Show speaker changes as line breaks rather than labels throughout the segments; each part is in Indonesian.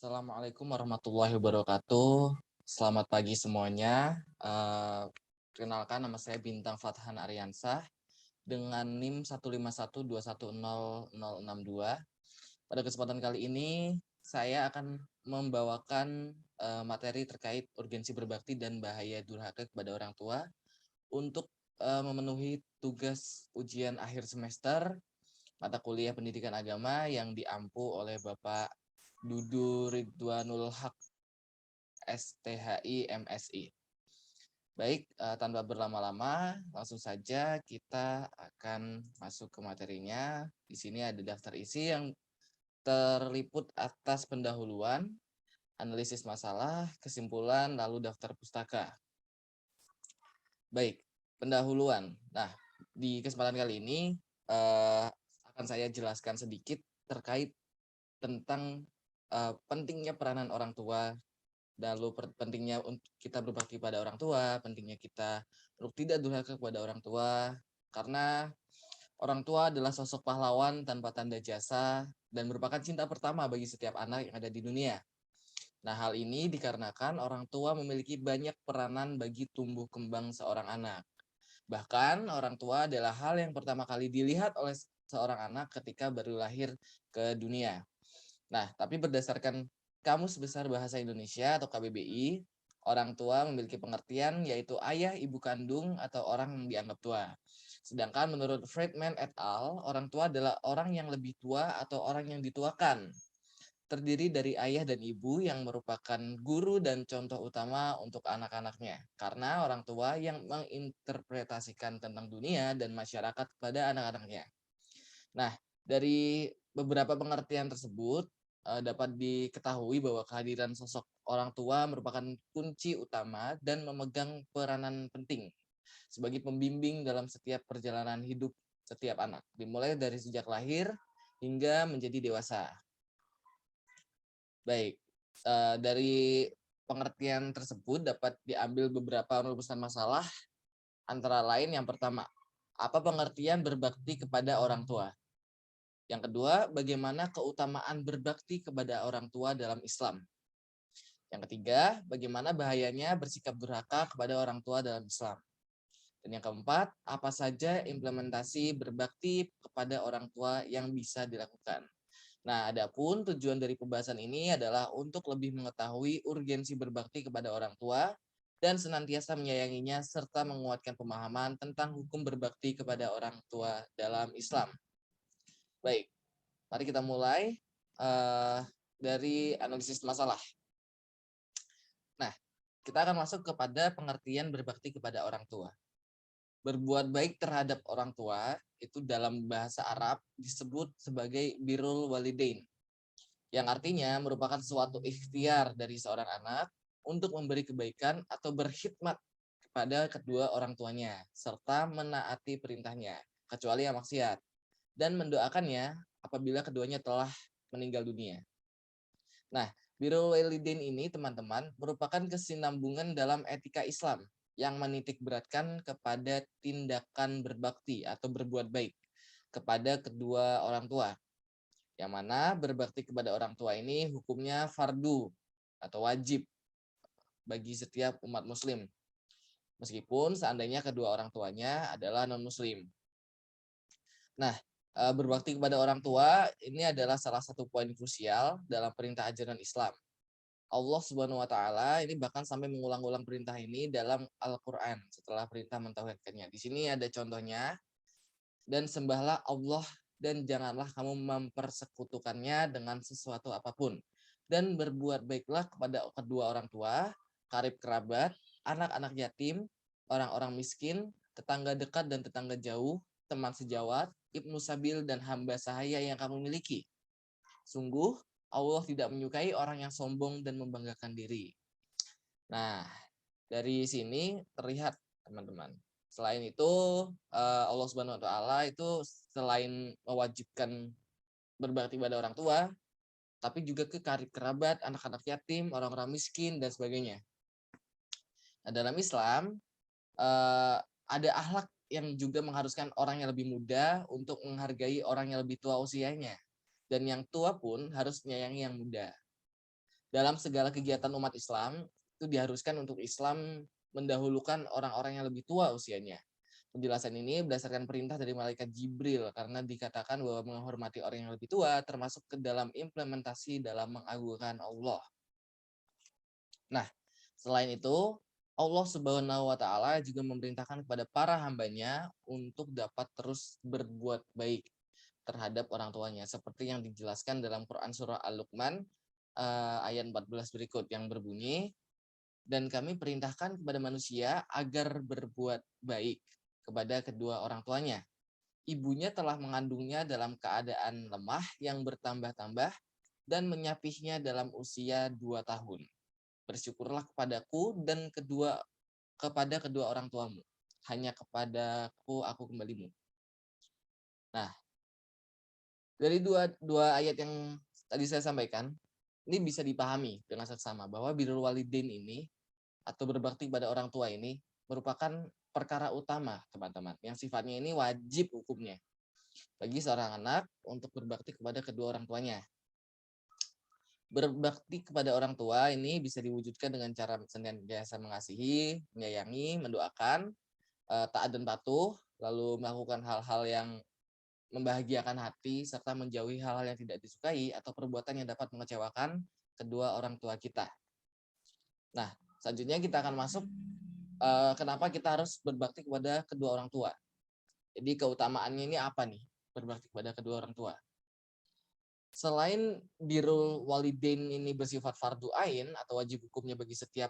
Assalamualaikum warahmatullahi wabarakatuh. Selamat pagi semuanya. Perkenalkan nama saya Bintang Fathan Aryansah dengan NIM 151210062. Pada kesempatan kali ini saya akan membawakan materi terkait urgensi berbakti dan bahaya durhaka kepada orang tua untuk memenuhi tugas ujian akhir semester mata kuliah pendidikan agama yang diampu oleh Bapak Dudu Ridwanul Haq STHI MSI. Baik, tanpa berlama-lama, langsung saja kita akan masuk ke materinya. Di sini ada daftar isi yang terliput atas pendahuluan, analisis masalah, kesimpulan, lalu daftar pustaka. Baik, pendahuluan. Nah, di kesempatan kali ini akan saya jelaskan sedikit terkait tentang pentingnya peranan orang tua, lalu pentingnya untuk kita berbakti pada orang tua, pentingnya kita untuk tidak durhaka kepada orang tua, karena orang tua adalah sosok pahlawan tanpa tanda jasa dan merupakan cinta pertama bagi setiap anak yang ada di dunia. Nah, hal ini dikarenakan orang tua memiliki banyak peranan bagi tumbuh kembang seorang anak. Bahkan, orang tua adalah hal yang pertama kali dilihat oleh seorang anak ketika baru lahir ke dunia. Nah, tapi berdasarkan Kamus Besar Bahasa Indonesia atau KBBI, orang tua memiliki pengertian yaitu ayah, ibu kandung, atau orang yang dianggap tua. Sedangkan menurut Friedman et al., orang tua adalah orang yang lebih tua atau orang yang dituakan. Terdiri dari ayah dan ibu yang merupakan guru dan contoh utama untuk anak-anaknya. Karena orang tua yang menginterpretasikan tentang dunia dan masyarakat kepada anak-anaknya. Nah, dari beberapa pengertian tersebut dapat diketahui bahwa kehadiran sosok orang tua merupakan kunci utama dan memegang peranan penting sebagai pembimbing dalam setiap perjalanan hidup setiap anak, dimulai dari sejak lahir hingga menjadi dewasa. Baik, dari pengertian tersebut dapat diambil beberapa rumusan masalah, antara lain yang pertama, apa pengertian berbakti kepada orang tua? Yang kedua, bagaimana keutamaan berbakti kepada orang tua dalam Islam? Yang ketiga, bagaimana bahayanya bersikap durhaka kepada orang tua dalam Islam? Dan yang keempat, apa saja implementasi berbakti kepada orang tua yang bisa dilakukan? Nah, adapun tujuan dari pembahasan ini adalah untuk lebih mengetahui urgensi berbakti kepada orang tua dan senantiasa menyayanginya serta menguatkan pemahaman tentang hukum berbakti kepada orang tua dalam Islam. Baik, mari kita mulai dari analisis masalah. Nah, kita akan masuk kepada pengertian berbakti kepada orang tua. Berbuat baik terhadap orang tua itu dalam bahasa Arab disebut sebagai birrul walidain, yang artinya merupakan suatu ikhtiar dari seorang anak untuk memberi kebaikan atau berkhidmat kepada kedua orang tuanya, serta menaati perintahnya, kecuali yang maksiat, dan mendoakannya apabila keduanya telah meninggal dunia. Nah, birrul walidain ini teman-teman merupakan kesinambungan dalam etika Islam yang menitik beratkan kepada tindakan berbakti atau berbuat baik kepada kedua orang tua. Yang mana berbakti kepada orang tua ini hukumnya fardu atau wajib bagi setiap umat muslim. Meskipun seandainya kedua orang tuanya adalah non-muslim. Nah, berbakti kepada orang tua ini adalah salah satu poin krusial dalam perintah ajaran Islam. Allah Subhanahu wa taala ini bahkan sampai mengulang-ulang perintah ini dalam Al-Qur'an setelah perintah mentauhidkannya. Di sini ada contohnya, dan sembahlah Allah dan janganlah kamu mempersekutukannya dengan sesuatu apapun. Dan berbuat baiklah kepada kedua orang tua, karib kerabat, anak-anak yatim, orang-orang miskin, tetangga dekat dan tetangga jauh, teman sejawat, ibnu sabil dan hamba sahaya yang kamu miliki. Sungguh Allah tidak menyukai orang yang sombong dan membanggakan diri. Nah, dari sini terlihat teman-teman. Selain itu, Allah Subhanahu wa taala itu selain mewajibkan berbakti pada orang tua, tapi juga ke karib kerabat, anak-anak yatim, orang-orang miskin dan sebagainya. Nah, dalam Islam ada akhlak yang juga mengharuskan orang yang lebih muda untuk menghargai orang yang lebih tua usianya. Dan yang tua pun harus menyayangi yang muda. Dalam segala kegiatan umat Islam, itu diharuskan untuk Islam mendahulukan orang-orang yang lebih tua usianya. Penjelasan ini berdasarkan perintah dari malaikat Jibril karena dikatakan bahwa menghormati orang yang lebih tua termasuk ke dalam implementasi dalam mengagungkan Allah. Nah, selain itu, Allah Subhanahu wa taala juga memerintahkan kepada para hambanya untuk dapat terus berbuat baik terhadap orang tuanya seperti yang dijelaskan dalam Quran surah Al-Luqman ayat 14 berikut yang berbunyi, dan kami perintahkan kepada manusia agar berbuat baik kepada kedua orang tuanya. Ibunya telah mengandungnya dalam keadaan lemah yang bertambah-tambah dan menyapihnya dalam usia 2 tahun. Bersyukurlah kepadaku dan kepada kedua orang tuamu. Hanya kepadaku aku kembalimu. Nah, dari dua ayat yang tadi saya sampaikan, ini bisa dipahami dengan seksama bahwa birrul walidain ini atau berbakti pada orang tua ini merupakan perkara utama, teman-teman, yang sifatnya ini wajib hukumnya bagi seorang anak untuk berbakti kepada kedua orang tuanya. Berbakti kepada orang tua ini bisa diwujudkan dengan cara senantiasa mengasihi, menyayangi, mendoakan, taat dan patuh, lalu melakukan hal-hal yang membahagiakan hati, serta menjauhi hal-hal yang tidak disukai atau perbuatan yang dapat mengecewakan kedua orang tua kita. Nah, selanjutnya kita akan masuk kenapa kita harus berbakti kepada kedua orang tua. Jadi keutamaannya ini apa nih, berbakti kepada kedua orang tua? Selain birrul walidain ini bersifat fardu ain atau wajib hukumnya bagi setiap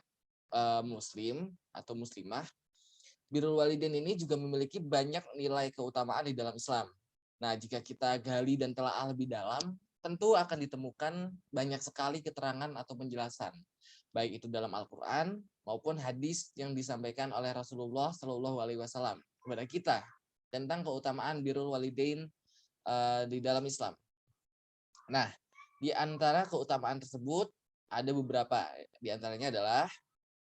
muslim atau muslimah, birrul walidain ini juga memiliki banyak nilai keutamaan di dalam Islam. Nah, jika kita gali dan telaah lebih dalam, tentu akan ditemukan banyak sekali keterangan atau penjelasan, baik itu dalam Al-Quran maupun hadis yang disampaikan oleh Rasulullah Shallallahu Alaihi Wasallam kepada kita tentang keutamaan birrul walidain di dalam Islam. Nah, di antara keutamaan tersebut ada beberapa. Di antaranya adalah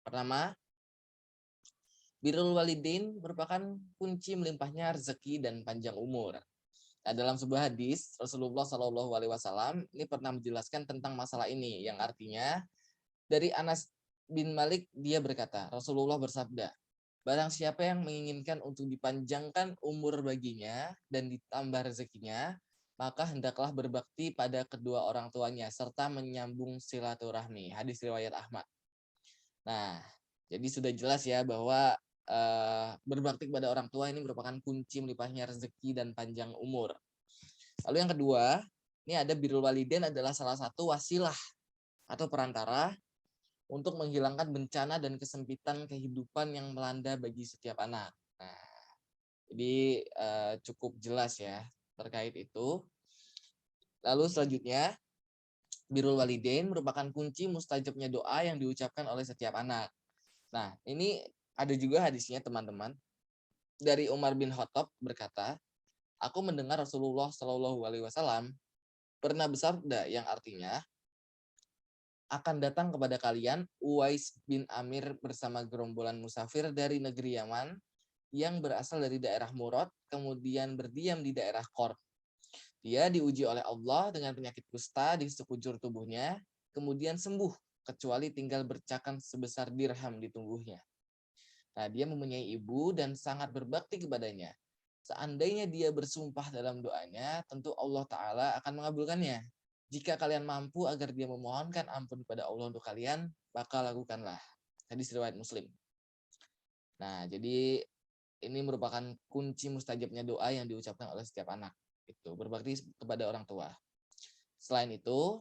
pertama, birrul walidain merupakan kunci melimpahnya rezeki dan panjang umur. Nah, dalam sebuah hadis, Rasulullah Shallallahu Alaihi Wasallam ini pernah menjelaskan tentang masalah ini, yang artinya dari Anas bin Malik dia berkata, Rasulullah bersabda, barang siapa yang menginginkan untuk dipanjangkan umur baginya dan ditambah rezekinya, maka hendaklah berbakti pada kedua orang tuanya serta menyambung silaturahmi. Hadis riwayat Ahmad. Nah, jadi sudah jelas ya bahwa berbakti kepada orang tua ini merupakan kunci melimpahnya rezeki dan panjang umur. Lalu yang kedua, ini ada birrul walidain adalah salah satu wasilah atau perantara untuk menghilangkan bencana dan kesempitan kehidupan yang melanda bagi setiap anak. Nah, jadi cukup jelas ya terkait itu. Lalu selanjutnya, birrul walidain merupakan kunci mustajabnya doa yang diucapkan oleh setiap anak. Nah, ini ada juga hadisnya teman-teman. Dari Umar bin Khattab berkata, aku mendengar Rasulullah Shallallahu Alaihi Wasallam pernah bersabda yang artinya, akan datang kepada kalian Uwais bin Amir bersama gerombolan musafir dari negeri Yaman yang berasal dari daerah Murad, kemudian berdiam di daerah Qor. Dia diuji oleh Allah dengan penyakit kusta di sekujur tubuhnya, kemudian sembuh, kecuali tinggal bercakang sebesar dirham di tubuhnya. Nah, dia mempunyai ibu dan sangat berbakti kepadanya. Seandainya dia bersumpah dalam doanya, tentu Allah Ta'ala akan mengabulkannya. Jika kalian mampu agar dia memohonkan ampun kepada Allah untuk kalian, maka lakukanlah. Hadis riwayat Muslim. Nah, jadi ini merupakan kunci mustajabnya doa yang diucapkan oleh setiap anak. Itu berbakti kepada orang tua. Selain itu,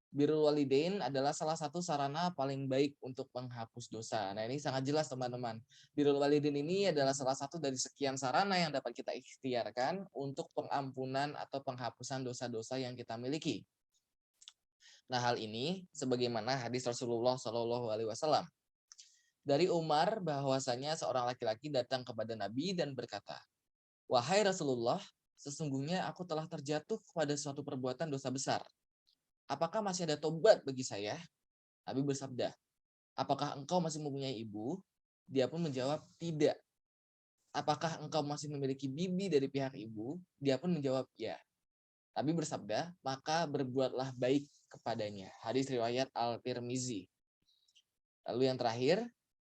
birrul walidain adalah salah satu sarana paling baik untuk menghapus dosa. Nah, ini sangat jelas teman-teman. Birrul walidain ini adalah salah satu dari sekian sarana yang dapat kita ikhtiarkan untuk pengampunan atau penghapusan dosa-dosa yang kita miliki. Nah, hal ini sebagaimana hadis Rasulullah Shallallahu Alaihi Wasallam dari Umar bahwasanya seorang laki-laki datang kepada Nabi dan berkata, wahai Rasulullah, sesungguhnya aku telah terjatuh pada suatu perbuatan dosa besar. Apakah masih ada tobat bagi saya? Nabi bersabda, apakah engkau masih mempunyai ibu? Dia pun menjawab, tidak. Apakah engkau masih memiliki bibi dari pihak ibu? Dia pun menjawab, ya. Nabi bersabda, maka berbuatlah baik kepadanya. Hadis riwayat Al-Tirmizi. Lalu yang terakhir,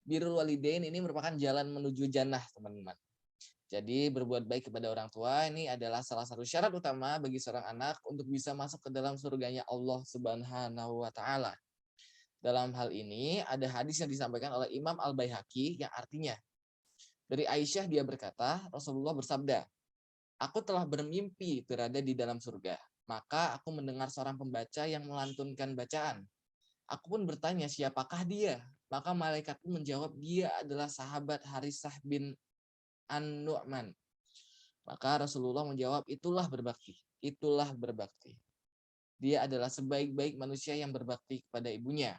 birrul walidain ini merupakan jalan menuju jannah, teman-teman. Jadi berbuat baik kepada orang tua ini adalah salah satu syarat utama bagi seorang anak untuk bisa masuk ke dalam surganya Allah Subhanahu wa taala. Dalam hal ini ada hadis yang disampaikan oleh Imam Al-Baihaqi yang artinya, dari Aisyah dia berkata, Rasulullah bersabda, "Aku telah bermimpi berada di dalam surga. Maka aku mendengar seorang pembaca yang melantunkan bacaan. Aku pun bertanya, siapakah dia? Maka malaikat pun menjawab, dia adalah sahabat Harisah bin An-Nu'man. Maka Rasulullah menjawab, itulah berbakti. Itulah berbakti. Dia adalah sebaik-baik manusia yang berbakti kepada ibunya."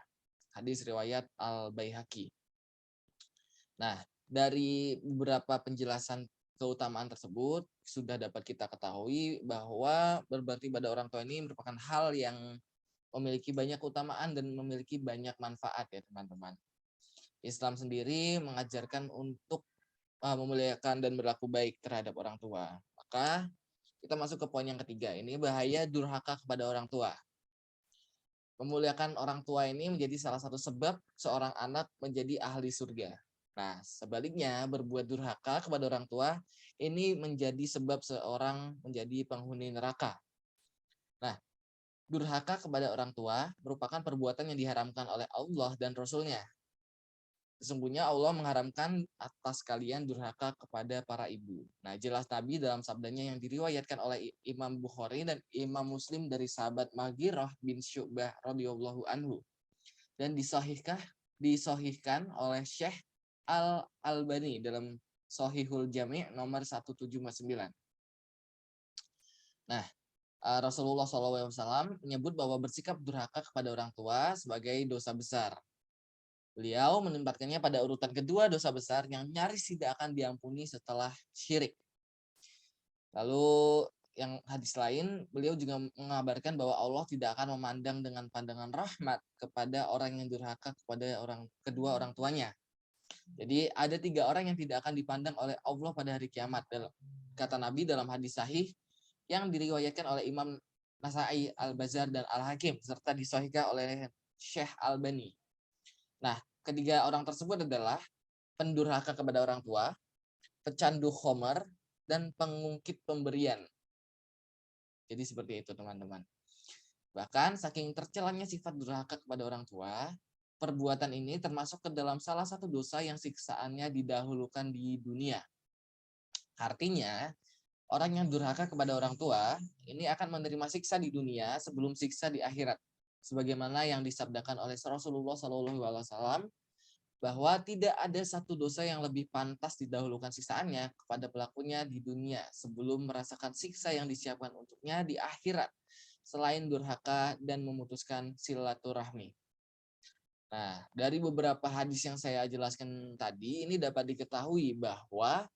Hadis riwayat Al-Baihaqi. Nah, dari beberapa penjelasan keutamaan tersebut sudah dapat kita ketahui bahwa berbakti pada orang tua ini merupakan hal yang memiliki banyak keutamaan dan memiliki banyak manfaat ya teman-teman. Islam sendiri mengajarkan untuk memuliakan dan berlaku baik terhadap orang tua. Maka kita masuk ke poin yang ketiga, ini bahaya durhaka kepada orang tua. Memuliakan orang tua ini menjadi salah satu sebab seorang anak menjadi ahli surga. Nah, sebaliknya berbuat durhaka kepada orang tua ini menjadi sebab seorang menjadi penghuni neraka. Nah, durhaka kepada orang tua merupakan perbuatan yang diharamkan oleh Allah dan Rasul-Nya. Sesungguhnya Allah mengharamkan atas kalian durhaka kepada para ibu. Nah, jelas Nabi dalam sabdanya yang diriwayatkan oleh Imam Bukhari dan Imam Muslim dari sahabat Maghirah bin Syu'bah radhiyallahu anhu dan disahihkan oleh Syekh Al-Albani dalam Shahihul Jami' nomor 179. Nah, Rasulullah SAW menyebut bahwa bersikap durhaka kepada orang tua sebagai dosa besar. Beliau menempatkannya pada urutan kedua dosa besar yang nyaris tidak akan diampuni setelah syirik. Lalu yang hadis lain, beliau juga mengabarkan bahwa Allah tidak akan memandang dengan pandangan rahmat kepada orang yang durhaka kepada kedua orang tuanya. Jadi ada 3 orang yang tidak akan dipandang oleh Allah pada hari kiamat. Kata Nabi dalam hadis sahih yang diriwayatkan oleh Imam Nasai, Al-Bazar, dan Al-Hakim, serta disahihkan oleh Syekh Albani. Nah, ketiga orang tersebut adalah pendurhaka kepada orang tua, pecandu khomer, dan pengungkit pemberian. Jadi seperti itu teman-teman. Bahkan saking tercelanya sifat durhaka kepada orang tua, perbuatan ini termasuk ke dalam salah satu dosa yang siksaannya didahulukan di dunia. Artinya, orang yang durhaka kepada orang tua ini akan menerima siksa di dunia sebelum siksa di akhirat. Sebagaimana yang disabdakan oleh Rasulullah SAW bahwa tidak ada satu dosa yang lebih pantas didahulukan siksaannya kepada pelakunya di dunia sebelum merasakan siksa yang disiapkan untuknya di akhirat selain durhaka dan memutuskan silaturahmi. Nah, dari beberapa hadis yang saya jelaskan tadi ini dapat diketahui bahwa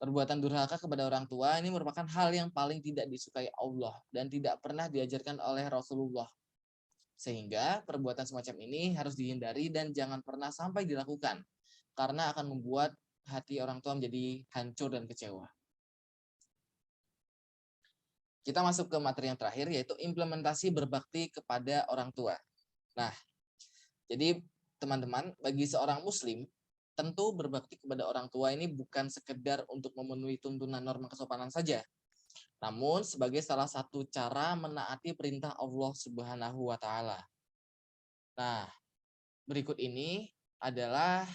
perbuatan durhaka kepada orang tua ini merupakan hal yang paling tidak disukai Allah dan tidak pernah diajarkan oleh Rasulullah. Sehingga perbuatan semacam ini harus dihindari dan jangan pernah sampai dilakukan karena akan membuat hati orang tua menjadi hancur dan kecewa. Kita masuk ke materi yang terakhir yaitu implementasi berbakti kepada orang tua. Nah, jadi teman-teman, bagi seorang muslim tentu berbakti kepada orang tua ini bukan sekedar untuk memenuhi tuntunan norma kesopanan saja, namun sebagai salah satu cara menaati perintah Allah Subhanahu wa taala. Nah, berikut ini adalah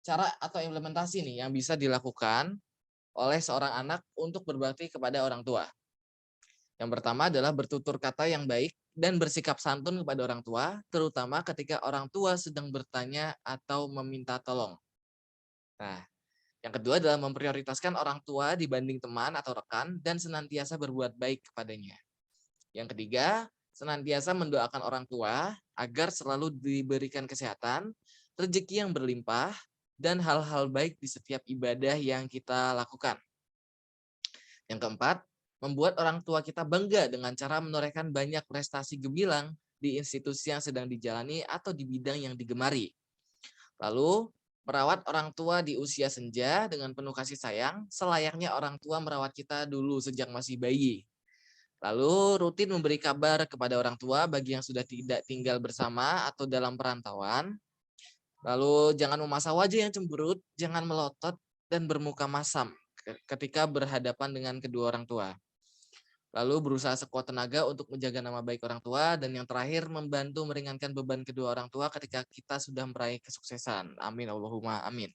cara atau implementasi nih yang bisa dilakukan oleh seorang anak untuk berbakti kepada orang tua. Yang pertama adalah bertutur kata yang baik dan bersikap santun kepada orang tua, terutama ketika orang tua sedang bertanya atau meminta tolong. Nah, yang kedua adalah memprioritaskan orang tua dibanding teman atau rekan dan senantiasa berbuat baik kepadanya. Yang ketiga, senantiasa mendoakan orang tua agar selalu diberikan kesehatan, rezeki yang berlimpah, dan hal-hal baik di setiap ibadah yang kita lakukan. Yang keempat, membuat orang tua kita bangga dengan cara menorehkan banyak prestasi gemilang di institusi yang sedang dijalani atau di bidang yang digemari. Lalu, merawat orang tua di usia senja dengan penuh kasih sayang, selayaknya orang tua merawat kita dulu sejak masih bayi. Lalu rutin memberi kabar kepada orang tua bagi yang sudah tidak tinggal bersama atau dalam perantauan. Lalu jangan memasang wajah yang cemberut, jangan melotot dan bermuka masam ketika berhadapan dengan kedua orang tua. Lalu berusaha sekuat tenaga untuk menjaga nama baik orang tua dan yang terakhir membantu meringankan beban kedua orang tua ketika kita sudah meraih kesuksesan. Amin Allahumma amin.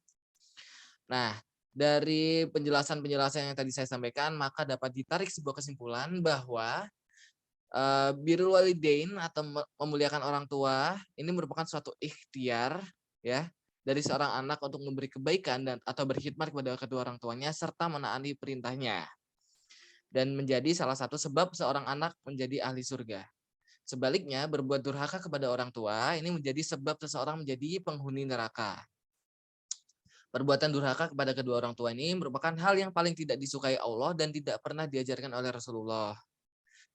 Nah, dari penjelasan-penjelasan yang tadi saya sampaikan, maka dapat ditarik sebuah kesimpulan bahwa birrul walidain atau memuliakan orang tua ini merupakan suatu ikhtiar ya dari seorang anak untuk memberi kebaikan dan atau berkhidmat kepada kedua orang tuanya serta menaati perintahnya dan menjadi salah satu sebab seorang anak menjadi ahli surga. Sebaliknya, berbuat durhaka kepada orang tua ini menjadi sebab seseorang menjadi penghuni neraka. Perbuatan durhaka kepada kedua orang tua ini merupakan hal yang paling tidak disukai Allah dan tidak pernah diajarkan oleh Rasulullah.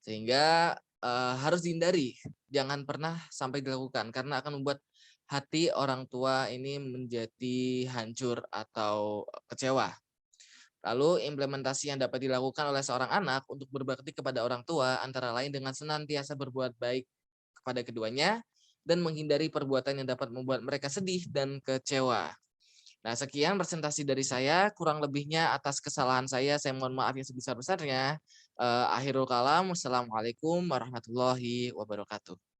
Sehingga harus dihindari, jangan pernah sampai dilakukan karena akan membuat hati orang tua ini menjadi hancur atau kecewa. Lalu implementasi yang dapat dilakukan oleh seorang anak untuk berbakti kepada orang tua antara lain dengan senantiasa berbuat baik kepada keduanya dan menghindari perbuatan yang dapat membuat mereka sedih dan kecewa. Nah, sekian presentasi dari saya, kurang lebihnya atas kesalahan saya mohon maaf yang sebesar-besarnya. Akhirul kalam, wassalamualaikum warahmatullahi wabarakatuh.